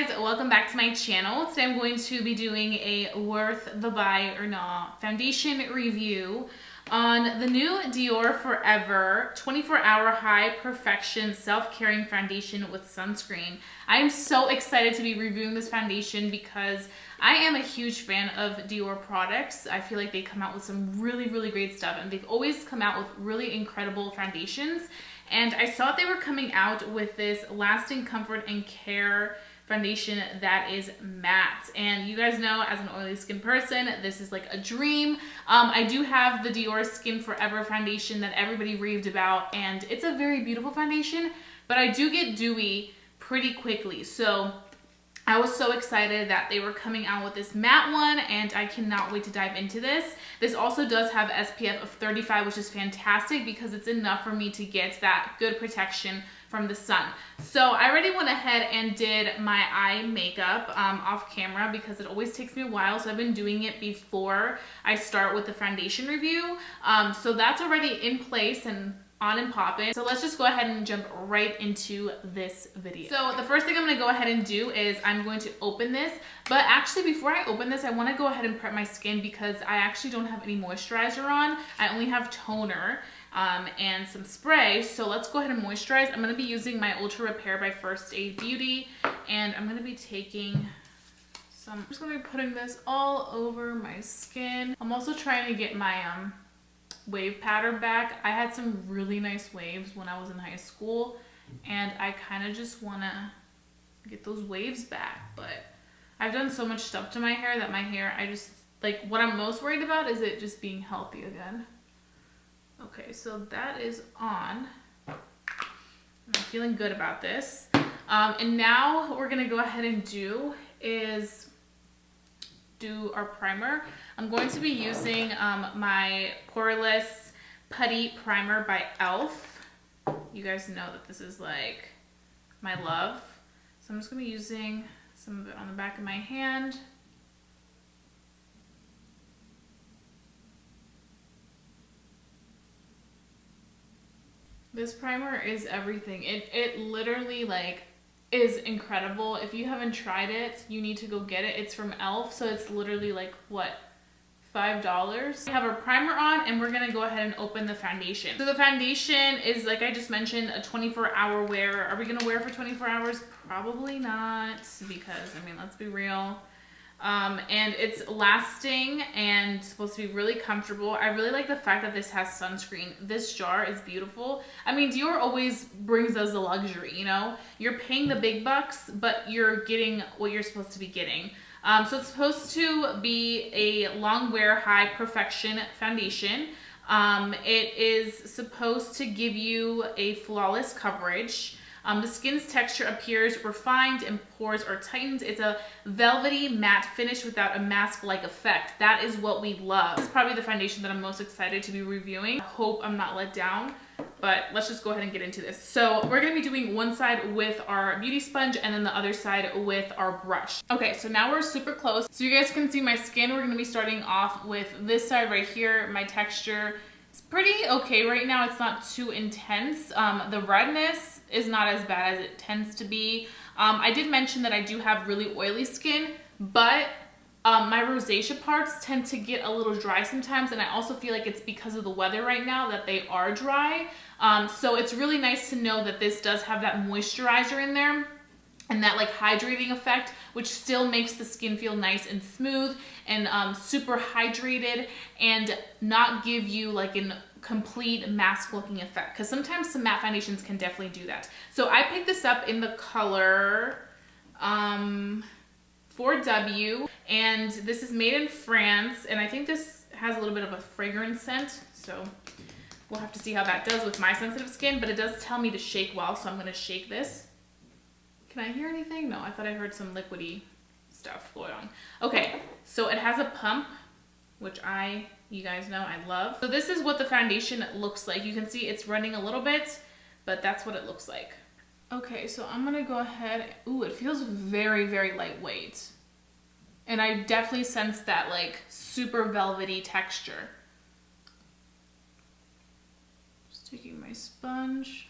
guys, welcome back to my channel. Today I'm going to be doing a worth the buy or not foundation review on the new Dior Forever 24-hour high perfection self-caring foundation with sunscreen. I am so excited to be reviewing this foundation because I am a huge fan of Dior products. I feel like they come out with some really great stuff, and they've always come out with really incredible foundations. And I saw they were coming out with this lasting comfort and care foundation that is matte, and you guys know, as an oily skin person, this is like a dream. I do have the Dior Skin Forever foundation that everybody raved about, and it's a very beautiful foundation, but I do get dewy pretty quickly. So I was so excited that they were coming out with this matte one, and I cannot wait to dive into this. This also does have SPF of 35, which is fantastic because it's enough for me to get that good protection from the sun. So I already went ahead and did my eye makeup off camera because it always takes me a while. So I've been doing it before I start with the foundation review. So that's already in place and on and poppin'. So let's just go ahead and jump right into this video. So the first thing I'm gonna go ahead and do is I'm going to open this, but actually before I open this, I wanna go ahead and prep my skin because I actually don't have any moisturizer on. I only have toner and some spray. So let's go ahead and moisturize. I'm gonna be using my Ultra Repair by First Aid Beauty, and I'm gonna be taking some, I'm just gonna be putting this all over my skin. I'm also trying to get my wave pattern back. I had some really nice waves when I was in high school, and I kind of just want to get those waves back, but I've done so much stuff to my hair that my hair, I just, like, what I'm most worried about is it just being healthy again. Okay, so that is on. I'm feeling good about this. And now what we're gonna go ahead and do is do our primer. I'm going to be using my Poreless Putty Primer by e.l.f. You guys know that this is like my love. So I'm just gonna be using some of it on the back of my hand. This primer is everything. It literally like is incredible. If you haven't tried it, you need to go get it. It's from e.l.f. So it's literally like, what, $5? We have our primer on, and we're gonna go ahead and open the foundation. So the foundation is, like I just mentioned, a 24-hour wear. Are we gonna wear it for 24 hours? Probably not, because I mean, let's be real. And it's lasting and supposed to be really comfortable. I really like the fact that this has sunscreen. This jar is beautiful. I mean, Dior always brings us the luxury, you know? You're paying the big bucks, but you're getting what you're supposed to be getting. So it's supposed to be a long wear high perfection foundation. It is supposed to give you a flawless coverage. The skin's texture appears refined and pores are tightened. It's a velvety matte finish without a mask-like effect. That is what we love. This is probably the foundation that I'm most excited to be reviewing. I hope I'm not let down, but let's just go ahead and get into this. So we're gonna be doing one side with our beauty sponge and then the other side with our brush. Okay, so now we're super close. So you guys can see my skin. We're gonna be starting off with this side right here. My texture is pretty okay right now. It's not too intense. The redness is not as bad as it tends to be. I did mention that I do have really oily skin, but my rosacea parts tend to get a little dry sometimes, and I also feel like it's because of the weather right now that they are dry. So it's really nice to know that this does have that moisturizer in there and that like hydrating effect, which still makes the skin feel nice and smooth and super hydrated, and not give you like an complete mask looking effect, because sometimes some matte foundations can definitely do that. So I picked this up in the color 4W, and this is made in France, and I think this has a little bit of a fragrance scent, so we'll have to see how that does with my sensitive skin, but it does tell me to shake well, so I'm going to shake this. Can I hear anything? No, I thought I heard some liquidy stuff going on. Okay, so it has a pump, which you guys know I love. So this is what the foundation looks like. You can see it's running a little bit, but that's what it looks like. Okay, so I'm gonna go ahead. Ooh, it feels very lightweight. And I definitely sense that like super velvety texture. Just taking my sponge.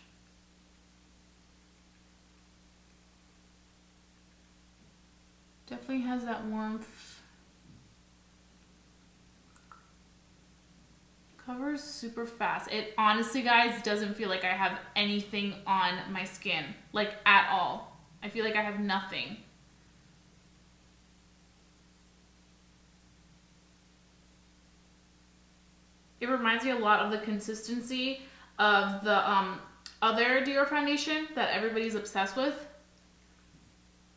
Definitely has that warmth. Covers super fast. It honestly, guys, doesn't feel like I have anything on my skin, like at all. I feel like I have nothing. It reminds me a lot of the consistency of the other Dior foundation that everybody's obsessed with.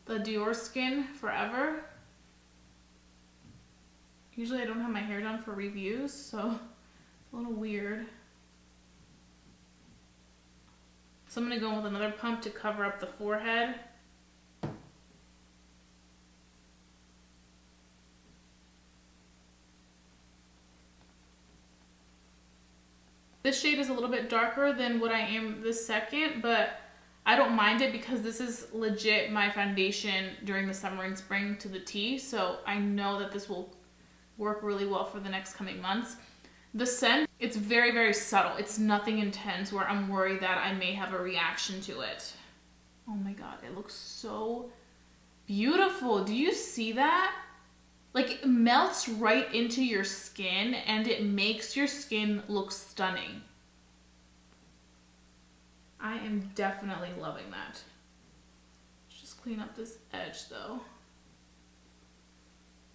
The Dior Skin Forever. Usually I don't have my hair done for reviews, so it's a little weird. So I'm going to go in with another pump to cover up the forehead. This shade is a little bit darker than what I am this second, but I don't mind it because this is legit my foundation during the summer and spring to the T, so I know that this will work really well for the next coming months. The scent, it's very, very subtle. It's nothing intense where I'm worried that I may have a reaction to it. Oh my God, it looks so beautiful. Do you see that? Like, it melts right into your skin and it makes your skin look stunning. I am definitely loving that. Let's just clean up this edge though.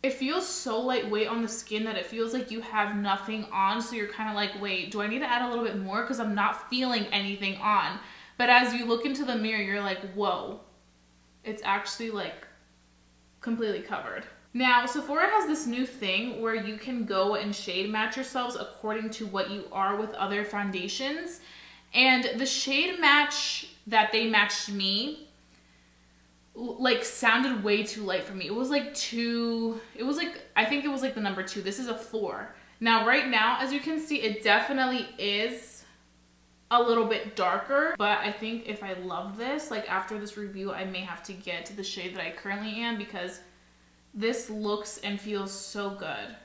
It feels so lightweight on the skin that it feels like you have nothing on, so you're kind of like, wait, do I need to add a little bit more? Because I'm not feeling anything on. But as you look into the mirror, you're like, whoa, it's actually like completely covered. Now, Sephora has this new thing where you can go and shade match yourselves according to what you are with other foundations. And the shade match that they matched me, like, sounded way too light for me. It was like I think it was like the number 2. This is a 4. Now, right now, as you can see, it definitely is a little bit darker, but I think if I love this, like after this review, I may have to get to the shade that I currently am because this looks and feels so good.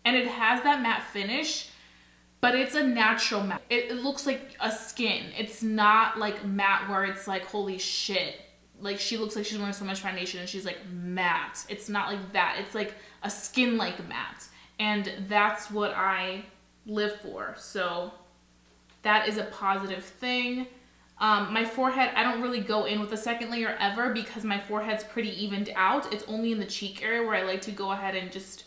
And it has that matte finish, but it's a natural matte. It looks like a skin. It's not like matte where it's like, holy shit. Like, she looks like she's wearing so much foundation and she's like matte. It's not like that. It's like a skin-like matte. And that's what I live for. So that is a positive thing. My forehead, I don't really go in with a second layer ever because my forehead's pretty evened out. It's only in the cheek area where I like to go ahead and just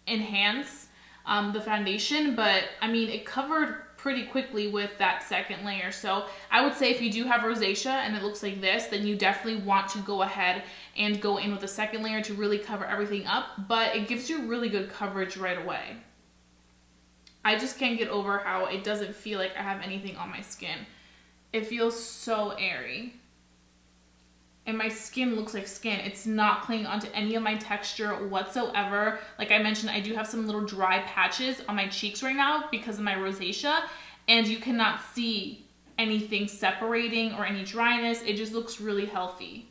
enhance the foundation. But I mean, it covered pretty quickly with that second layer. So I would say if you do have rosacea and it looks like this, then you definitely want to go ahead and go in with a second layer to really cover everything up. But it gives you really good coverage right away. I just can't get over how it doesn't feel like I have anything on my skin. It feels so airy. And my skin looks like skin. It's not clinging onto any of my texture whatsoever. Like I mentioned, I do have some little dry patches on my cheeks right now because of my rosacea. And you cannot see anything separating or any dryness. It just looks really healthy.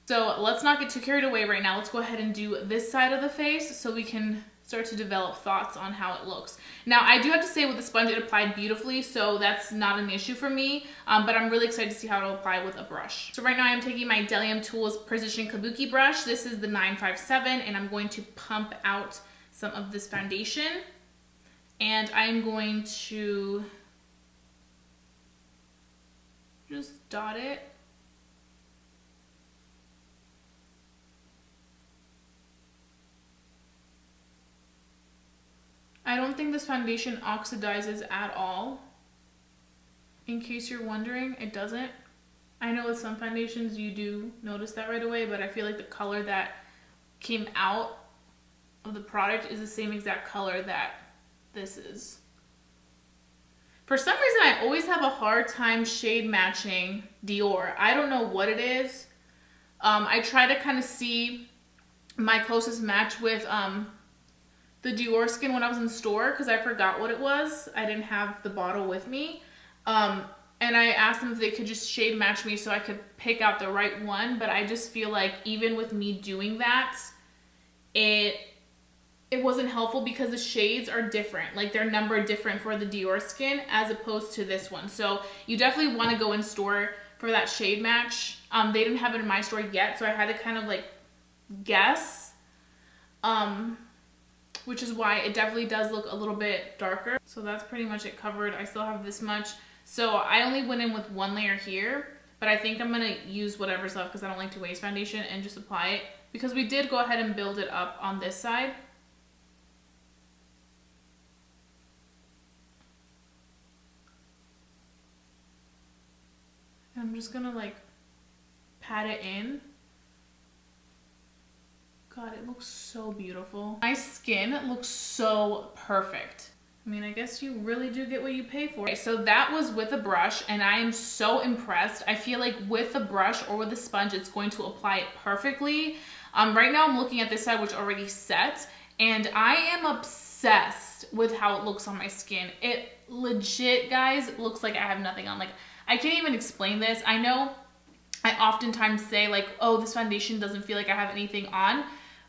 So let's not get too carried away right now. Let's go ahead and do this side of the face so we can start to develop thoughts on how it looks. Now, I do have to say with the sponge, it applied beautifully, so that's not an issue for me, but I'm really excited to see how it'll apply with a brush. So right now I'm taking my Delium Tools Precision Kabuki brush. This is the 957, and I'm going to pump out some of this foundation, and I'm going to just dot it. I don't think this foundation oxidizes at all. In case you're wondering, it doesn't. I know with some foundations you do notice that right away, but I feel like the color that came out of the product is the same exact color that this is. For some reason, I always have a hard time shade matching Dior. I don't know what it is. I try to kind of see my closest match with the Dior skin when I was in store because I forgot what it was. I didn't have the bottle with me. And I asked them if they could just shade match me so I could pick out the right one. But I just feel like even with me doing that, it wasn't helpful because the shades are different. Like they're numbered different for the Dior skin as opposed to this one. So you definitely want to go in store for that shade match. They didn't have it in my store yet, so I had to kind of like guess, which is why it definitely does look a little bit darker. So that's pretty much it covered. I still have this much. So I only went in with one layer here, but I think I'm gonna use whatever's left because I don't like to waste foundation and just apply it, because we did go ahead and build it up on this side. And I'm just gonna like pat it in. God, it looks so beautiful. My skin looks so perfect. I mean, I guess you really do get what you pay for. Okay, so that was with a brush, and I am so impressed. I feel like with a brush or with a sponge, it's going to apply it perfectly. Right now I'm looking at this side, which already set, and I am obsessed with how it looks on my skin. It legit, guys, looks like I have nothing on. Like, I can't even explain this. I know I oftentimes say like, oh, this foundation doesn't feel like I have anything on.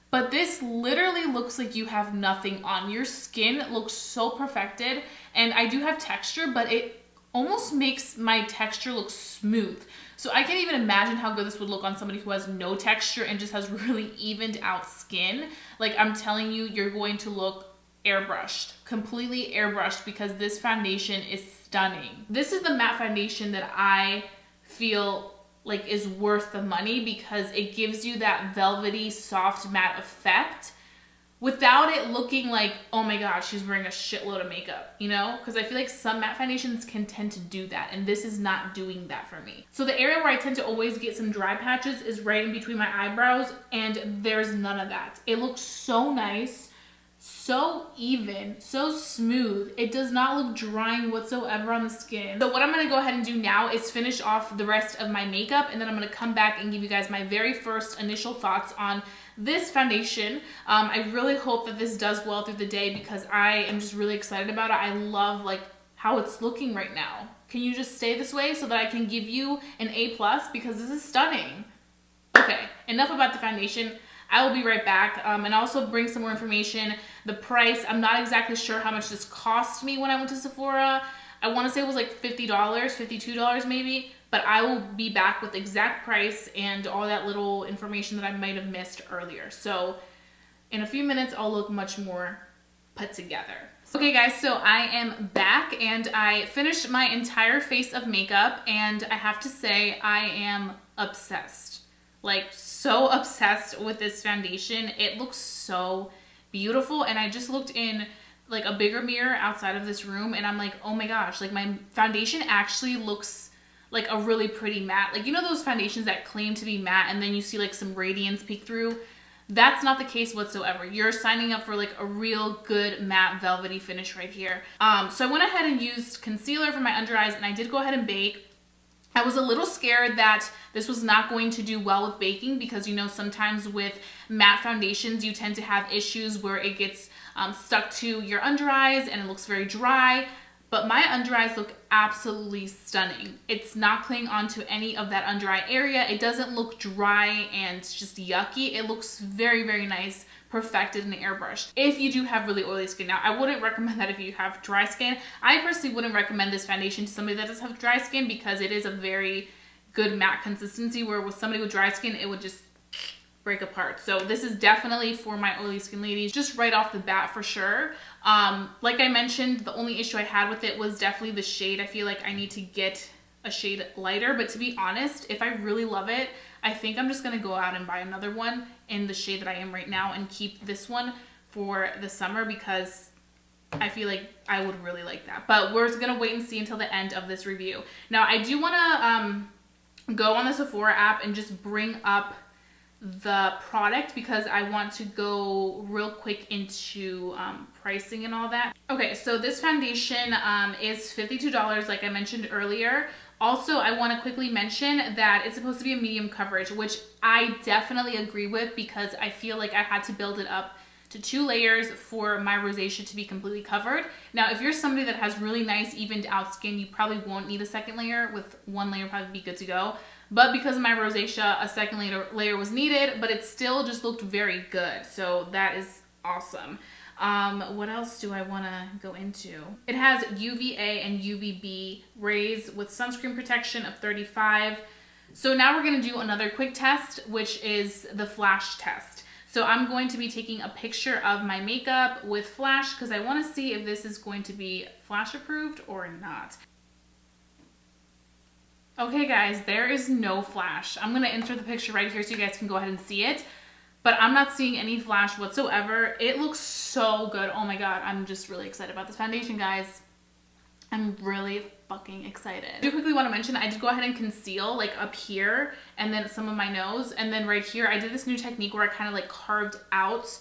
But this literally looks like you have nothing on. Your skin looks so perfected, and I do have texture, but it almost makes my texture look smooth. So I can't even imagine how good this would look on somebody who has no texture and just has really evened out skin. Like, I'm telling you, you're going to look airbrushed, completely airbrushed, because this foundation is stunning. This is the matte foundation that I feel like is worth the money, because it gives you that velvety soft matte effect without it looking like, oh my gosh, she's wearing a shitload of makeup, you know? Because I feel like some matte foundations can tend to do that, and this is not doing that for me. So the area where I tend to always get some dry patches is right in between my eyebrows, and there's none of that. It looks so nice, so even, so smooth. It does not look drying whatsoever on the skin. So what I'm gonna go ahead and do now is finish off the rest of my makeup, and then I'm gonna come back and give you guys my very first initial thoughts on this foundation. I really hope that this does well through the day, because I am just really excited about it. I love like how it's looking right now. Can you just stay this way so that I can give you an A+, because this is stunning. Okay, enough about the foundation. I will be right back, and also bring some more information. The price, I'm not exactly sure how much this cost me when I went to Sephora. I want to say it was like $50, $52 maybe, but I will be back with the exact price and all that little information that I might have missed earlier. So in a few minutes, I'll look much more put together. Okay guys, so I am back, and I finished my entire face of makeup, and I have to say I am obsessed. Like, so obsessed with this foundation. It looks so beautiful, and I just looked in like a bigger mirror outside of this room, and I'm like, oh my gosh, like my foundation actually looks like a really pretty matte. Like, you know those foundations that claim to be matte and then you see like some radiance peek through? That's not the case whatsoever. You're signing up for like a real good matte velvety finish right here. So I went ahead and used concealer for my under eyes, and I did go ahead and bake. I was a little scared that this was not going to do well with baking, because, you know, sometimes with matte foundations, you tend to have issues where it gets stuck to your under eyes and it looks very dry. But my under eyes look absolutely stunning. It's not clinging onto any of that under eye area. It doesn't look dry and just yucky. It looks very, very nice, perfected and airbrushed. If you do have really oily skin. Now, I wouldn't recommend that if you have dry skin. I personally wouldn't recommend this foundation to somebody that does have dry skin, because it is a very good matte consistency, where with somebody with dry skin, it would just break apart. So this is definitely for my oily skin ladies, just right off the bat for sure. Like I mentioned, the only issue I had with it was definitely the shade. I feel like I need to get a shade lighter, but to be honest, if I really love it, I think I'm just gonna go out and buy another one in the shade that I am right now and keep this one for the summer, because I feel like I would really like that. But we're gonna wait and see until the end of this review. Now, I do wanna go on the Sephora app and just bring up the product, because I want to go real quick into pricing and all that. Okay, so this foundation is $52, like I mentioned earlier. Also, I want to quickly mention that it's supposed to be a medium coverage, which I definitely agree with, because I feel like I had to build it up to 2 layers for my rosacea to be completely covered. Now, if you're somebody that has really nice evened out skin, you probably won't need a second layer. With 1 layer probably be good to go. But because of my rosacea, a second layer was needed, but it still just looked very good. So that is awesome. What else do I want to go into? It has UVA and UVB rays with sunscreen protection of 35. So now we're going to do another quick test, which is the flash test. So I'm going to be taking a picture of my makeup with flash because I want to see if this is going to be flash approved or not. Okay guys, there is no flash. I'm going to insert the picture right here so you guys can go ahead and see it. But I'm not seeing any flash whatsoever. It looks so good. Oh my god, I'm just really excited about this foundation, guys. I'm really fucking excited. I do quickly want to mention, I did go ahead and conceal like up here and then some of my nose. And then right here, I did this new technique where I kind of like carved out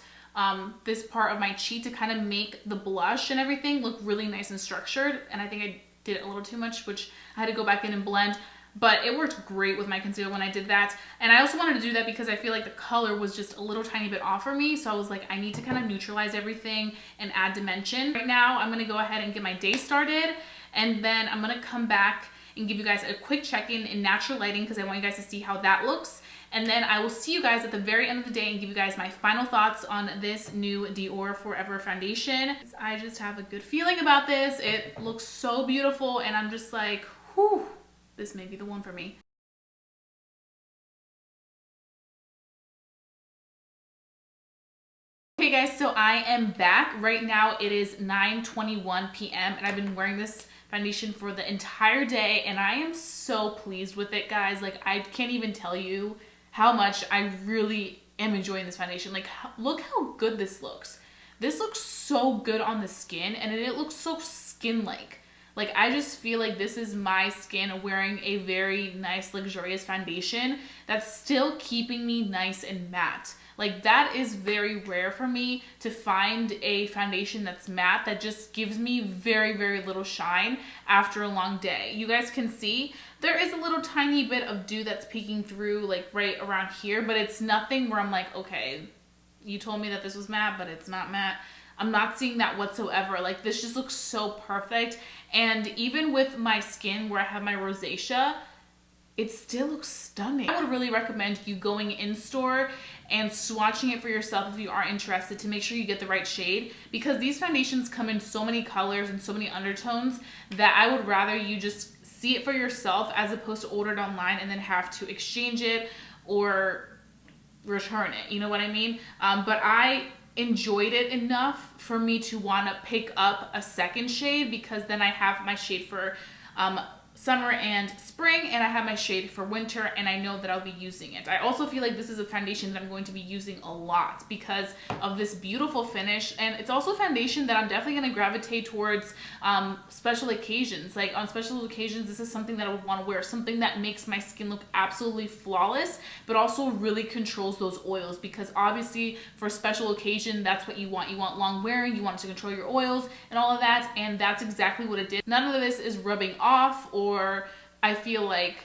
this part of my cheek to kind of make the blush and everything look really nice and structured. And I think I did it a little too much, which I had to go back in and blend. But it worked great with my concealer when I did that. And I also wanted to do that because I feel like the color was just a little tiny bit off for me. So I was like, I need to kind of neutralize everything and add dimension. Right now, I'm going to go ahead and get my day started. And then I'm going to come back and give you guys a quick check-in in natural lighting because I want you guys to see how that looks. And then I will see you guys at the very end of the day and give you guys my final thoughts on this new Dior Forever foundation. I just have a good feeling about this. It looks so beautiful and I'm just like, whew. This may be the one for me. Okay guys, so I am back. Right now it is 9:21 p.m. and I've been wearing this foundation for the entire day and I am so pleased with it, guys. Like, I can't even tell you how much I really am enjoying this foundation. Like, look how good this looks. This looks so good on the skin and it looks so skin-like. Like, I just feel like this is my skin wearing a very nice, luxurious foundation that's still keeping me nice and matte. Like, that is very rare for me to find a foundation that's matte that just gives me very, very little shine after a long day. You guys can see there is a little tiny bit of dew that's peeking through, like, right around here, but it's nothing where I'm like, okay, you told me that this was matte, but it's not matte. I'm not seeing that whatsoever. Like, this just looks so perfect. And even with my skin where I have my rosacea, it still looks stunning. I would really recommend you going in store and swatching it for yourself if you are interested to make sure you get the right shade, because these foundations come in so many colors and so many undertones that I would rather you just see it for yourself as opposed to order it online and then have to exchange it or return it. You know what I mean? But I enjoyed it enough for me to want to pick up a second shade, because then I have my shade for summer and spring and I have my shade for winter and I know that I'll be using it. I also feel like this is a foundation that I'm going to be using a lot because of this beautiful finish, and it's also a foundation that I'm definitely going to gravitate towards special occasions. Like, on special occasions, this is something that I would want to wear, something that makes my skin look absolutely flawless but also really controls those oils, because obviously for a special occasion, that's what you want. You want long wearing, you want to control your oils and all of that, and that's exactly what it did. None of this is rubbing off or I feel like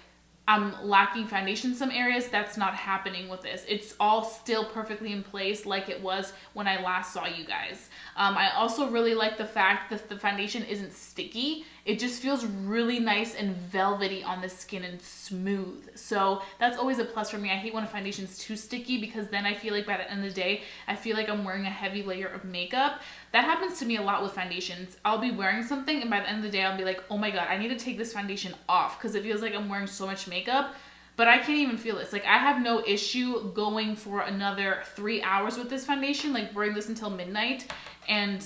I'm lacking foundation in some areas. That's not happening with this. It's all still perfectly in place like it was when I last saw you guys. I also really like the fact that the foundation isn't sticky. It just feels really nice and velvety on the skin and smooth. So that's always a plus for me. I hate when a foundation's too sticky because then I feel like by the end of the day, I feel like I'm wearing a heavy layer of makeup. That happens to me a lot with foundations. I'll be wearing something and by the end of the day, I'll be like, oh my God, I need to take this foundation off because it feels like I'm wearing so much makeup. But I can't even feel this. Like, I have no issue going for another 3 hours with this foundation, like wearing this until midnight and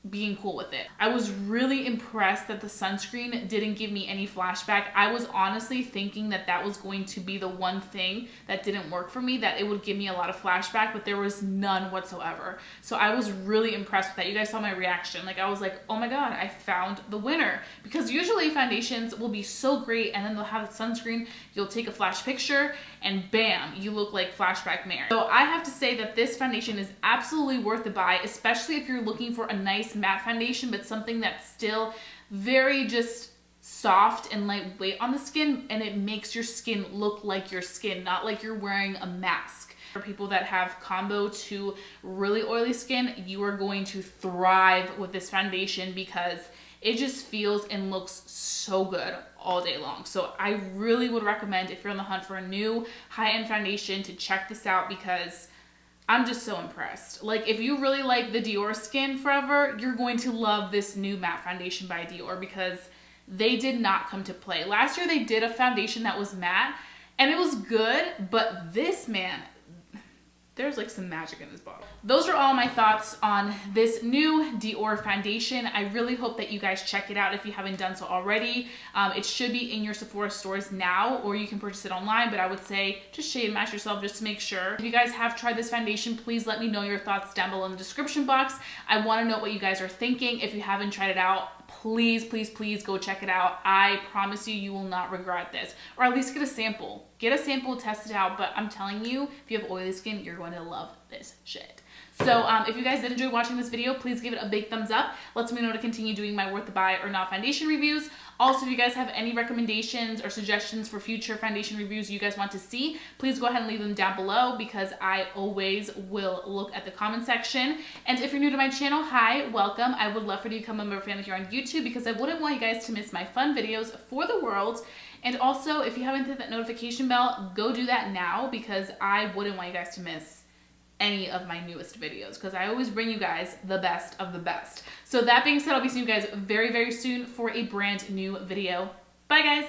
being cool with it. I was really impressed that the sunscreen didn't give me any flashback. I was honestly thinking that that was going to be the one thing that didn't work for me, that it would give me a lot of flashback, but there was none whatsoever. So I was really impressed with that. You guys saw my reaction. Like, I was like, oh my God, I found the winner. Because usually foundations will be so great and then they'll have a sunscreen, you'll take a flash picture and bam, you look like Flashback Mary. So I have to say that this foundation is absolutely worth the buy, especially if you're looking for a nice matte foundation, but something that's still very just soft and lightweight on the skin, and it makes your skin look like your skin, not like you're wearing a mask. For people that have combo to really oily skin, you are going to thrive with this foundation because it just feels and looks so good all day long. So I really would recommend, if you're on the hunt for a new high-end foundation, to check this out because I'm just so impressed. Like, if you really like the Dior Skin Forever, you're going to love this new matte foundation by Dior because they did not come to play. Last year they did a foundation that was matte and it was good, but this, man, there's like some magic in this bottle. Those are all my thoughts on this new Dior foundation. I really hope that you guys check it out if you haven't done so already. It should be in your Sephora stores now, or you can purchase it online, but I would say just shade match yourself just to make sure. If you guys have tried this foundation, please let me know your thoughts down below in the description box. I want to know what you guys are thinking. If you haven't tried it out, please, please, please go check it out. I promise you, you will not regret this. Or at least get a sample. Get a sample, test it out, but I'm telling you, if you have oily skin, you're going to love this shit. So if you guys did enjoy watching this video, please give it a big thumbs up. Lets me know to continue doing my worth the buy or not foundation reviews. Also, if you guys have any recommendations or suggestions for future foundation reviews you guys want to see, please go ahead and leave them down below because I always will look at the comment section. And if you're new to my channel, hi, welcome. I would love for you to become a member family here on YouTube because I wouldn't want you guys to miss my fun videos for the world. And also, if you haven't hit that notification bell, go do that now because I wouldn't want you guys to miss any of my newest videos because I always bring you guys the best of the best. So that being said, I'll be seeing you guys very, very soon for a brand new video. Bye, guys.